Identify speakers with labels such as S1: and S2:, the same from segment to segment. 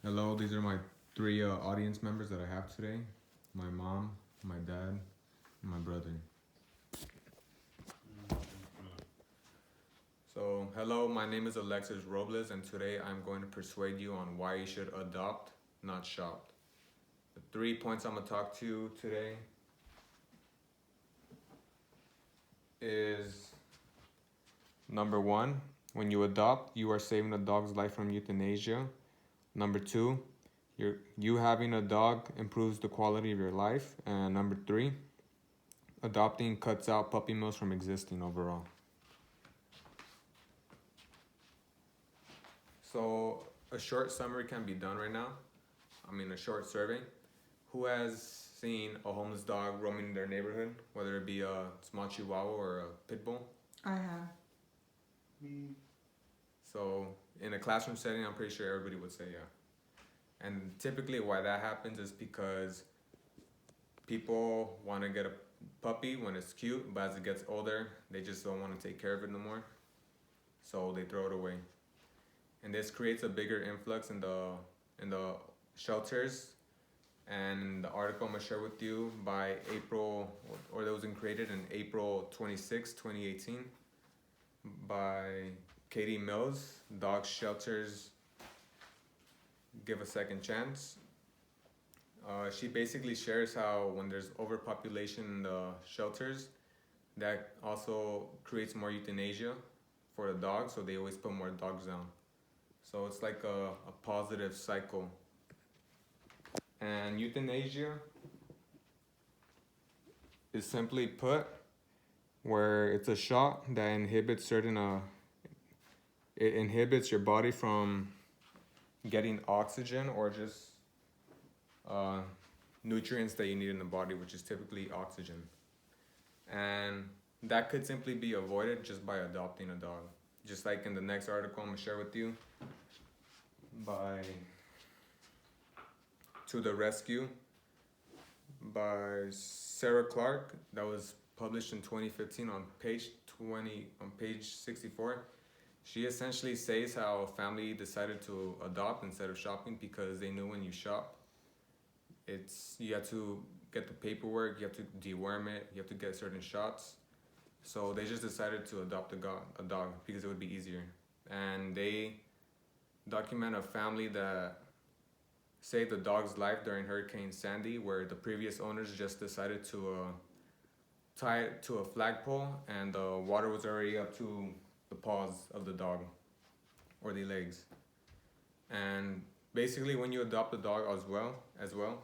S1: Hello, these are my three audience members that I have today. My mom, my dad, and my brother. So, hello, my name is Alexis Robles, and today I'm going to persuade you on why you should adopt, not shop. The 3 points I'm going to talk to you today is number one, when you adopt, you are saving a dog's life from euthanasia. Number two, you having a dog improves the quality of your life. And number three, adopting cuts out puppy mills from existing overall. So a short summary can be done right now. A short survey. Who has seen a homeless dog roaming in their neighborhood, whether it be a small chihuahua or a pit bull?
S2: I have.
S1: So in a classroom setting, I'm pretty sure everybody would say yeah. And typically why that happens is because people want to get a puppy when it's cute, but as it gets older, they just don't want to take care of it no more. So they throw it away. And this creates a bigger influx in the shelters. And the article I'm gonna share with you by April, or that was created in April 26, 2018, by Katie Mills, Dog Shelters Give a Second Chance. She basically shares how when there's overpopulation in the shelters, that also creates more euthanasia for the dogs, so they always put more dogs down. So it's like a positive cycle. And euthanasia is simply put where it's a shot that inhibits it inhibits your body from getting oxygen or just uh, nutrients that you need in the body, which is typically oxygen. And that could simply be avoided just by adopting a dog. Just like in the next article I'm gonna share with you by To the Rescue by Sarah Clark, that was published in 2015 on page 64. She essentially says how a family decided to adopt instead of shopping because they knew when you shop, you have to get the paperwork, you have to deworm it, you have to get certain shots. So they just decided to adopt a dog because it would be easier. And they document a family that saved the dog's life during Hurricane Sandy, where the previous owners just decided to tie it to a flagpole, and the water was already up to the paws of the dog or the legs. And basically, when you adopt a dog as well,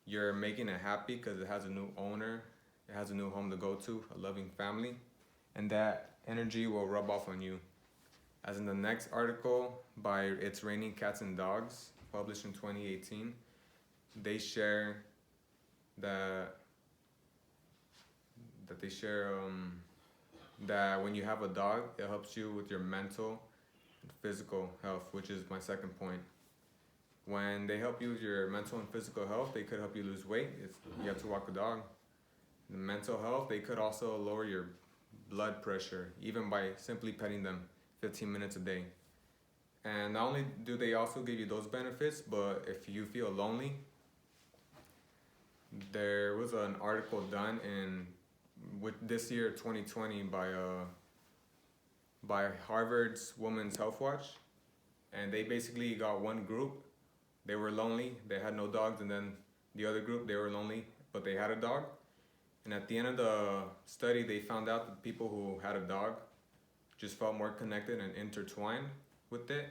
S1: you're making it happy because it has a new owner, it has a new home to go to, a loving family, and that energy will rub off on you. As in the next article by It's Raining Cats and Dogs, published in 2018, they share that that they share that when you have a dog, it helps you with your mental and physical health, which is my second point. When they help you with your mental and physical health, they could help you lose weight if you have to walk a dog. The mental health, they could also lower your blood pressure, even by simply petting them 15 minutes a day. And not only do they also give you those benefits, but if you feel lonely, there was an article done in with this year 2020 by Harvard's Women's Health Watch, and they basically got one group. They were lonely, they had no dogs, and then the other group, they were lonely, but they had a dog. And at the end of the study, they found out that people who had a dog just felt more connected and intertwined with it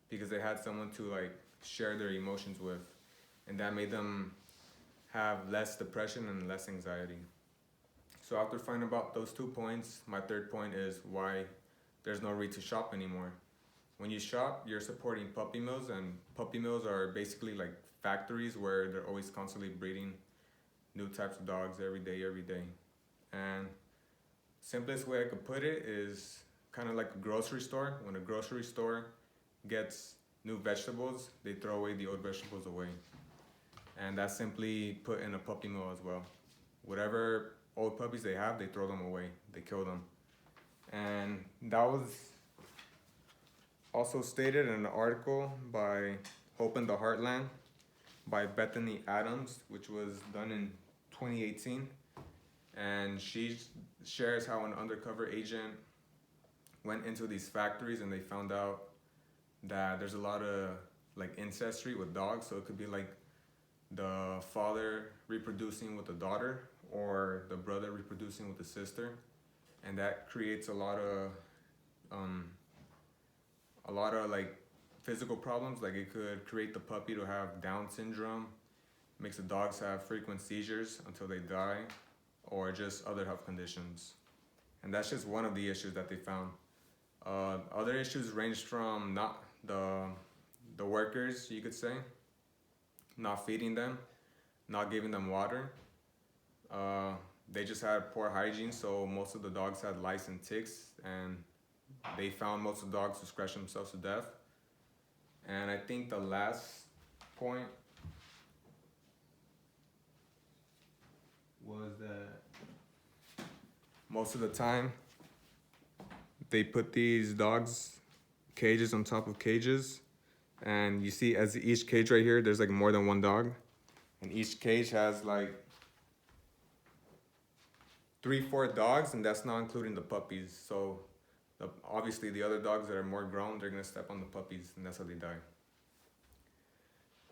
S1: because they had someone to share their emotions with, and that made them have less depression and less anxiety. So after finding about those 2 points, my third point is why there's no need to shop anymore. When you shop, you're supporting puppy mills, and puppy mills are basically like factories where they're always constantly breeding new types of dogs every day. And simplest way I could put it is kind of like a grocery store. When a grocery store gets new vegetables, they throw away the old vegetables away. And that's simply put in a puppy mill as well. Whatever old puppies they have, they throw them away, they kill them. And that was also stated in an article by Hope in the Heartland by Bethany Adams, which was done in 2018. And she shares how an undercover agent went into these factories and they found out that there's a lot of like ancestry with dogs. So it could be like the father reproducing with the daughter or the brother reproducing with the sister. And that creates a lot of like physical problems. Like it could create the puppy to have Down syndrome, makes the dogs have frequent seizures until they die, or just other health conditions. And that's just one of the issues that they found. Other issues ranged from not the workers, you could say, not feeding them, not giving them water. They just had poor hygiene, so most of the dogs had lice and ticks, and they found most of the dogs to scratch themselves to death. And I think the last point was that most of the time they put these dogs cages on top of cages, and you see as each cage right here there's like more than one dog, and each cage has like 3-4 dogs, and that's not including the puppies. So obviously the other dogs that are more grown, they're gonna step on the puppies, and that's how they die.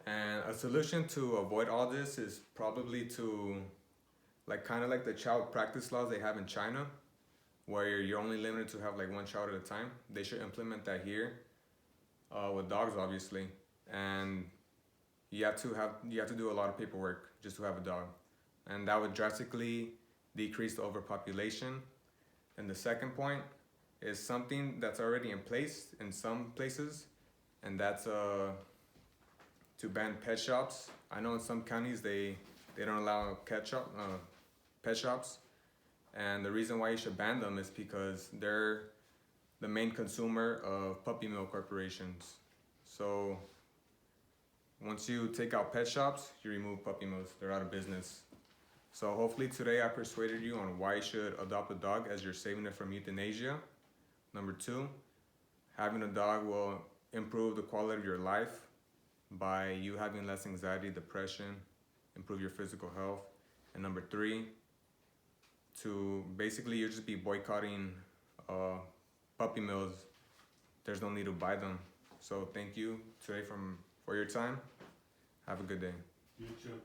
S1: And a solution to avoid all this is probably to like kind of like the child practice laws they have in China, where you're only limited to have like one child at a time. They should implement that here with dogs, obviously. And you have to do a lot of paperwork just to have a dog, and that would drastically decrease the overpopulation. And the second point is something that's already in place in some places, and that's to ban pet shops. I know in some counties they don't allow pet shops, and the reason why you should ban them is because they're the main consumer of puppy mill corporations. So once you take out pet shops, you remove puppy mills. They're out of business. So hopefully today I persuaded you on why you should adopt a dog, as you're saving it from euthanasia. Number 2, having a dog will improve the quality of your life by you having less anxiety, depression, improve your physical health. And number 3, to basically you just be boycotting puppy mills. There's no need to buy them. So thank you today for your time. Have a good day.
S2: You too.